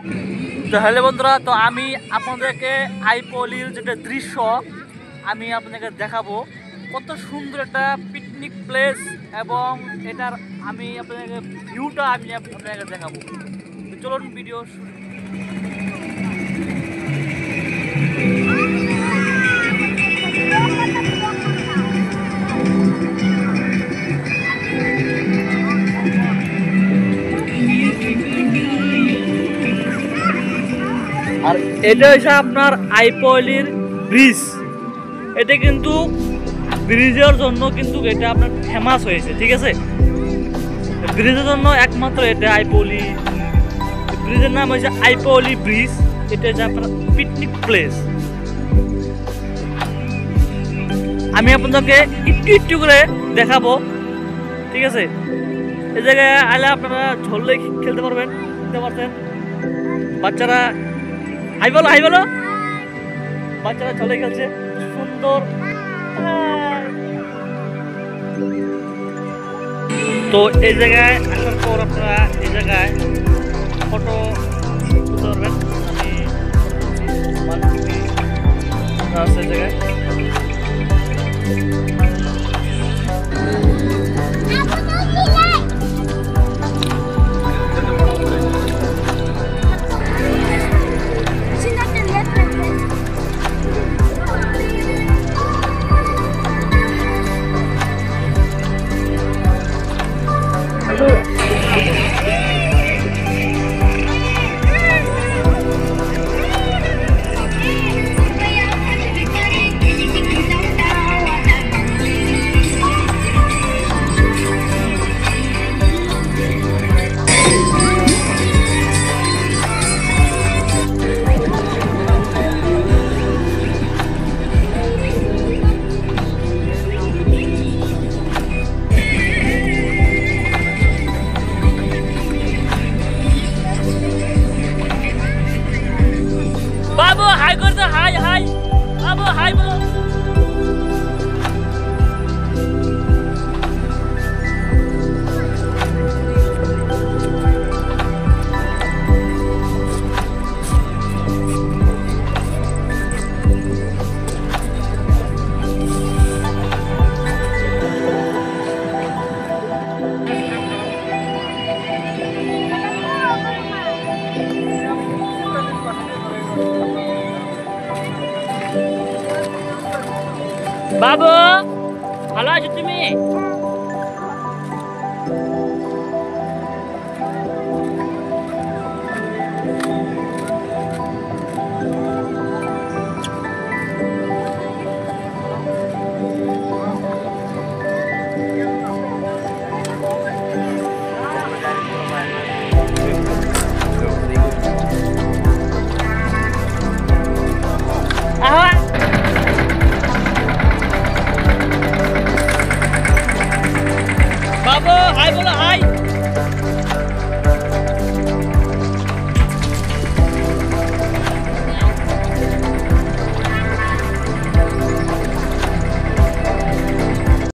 তো হ্যালো বন্ধুরা, তো আমি আপনাদেরকে আইপলির যেটা দৃশ্য আমি আপনাদেরকে দেখাবো। কত সুন্দর একটা পিকনিক প্লেস এবং এটার আমি আপনাদেরকে ভিউটা আমি আপনাদেরকে দেখাবো। তো চলুন ভিডিও শুরু। আর এটা হচ্ছে আপনার আইপলির ব্রিজ। এটা কিন্তু ব্রিজের জন্য কিন্তু এটা আপনার ফেমাস হয়েছে, ঠিক আছে। ব্রিজের জন্য একমাত্র এটা আইপলি ব্রিজের নাম হয়েছে আইপলি ব্রিজ। এটা হচ্ছে আপনার পিকনিক প্লেস। আমি আপনাদেরকে একটু একটু করে দেখাবো, ঠিক আছে। এই জায়গায় আলে আপনারা ঝোলে খেলতে পারবেন, খেলতে পারছেন। বাচ্চারা হাই বলো বাচ্চারা ঝোলে খেলছে, সুন্দর। তো এই জায়গায় আসার পর আপনারা এই জায়গায় ফটো তুলতে পারবেন। আমি আছে জায়গায়। বাবু হাই করতে, হাই হাই বাবু, হাই বলো। বাবু ভালো আছো তুমি?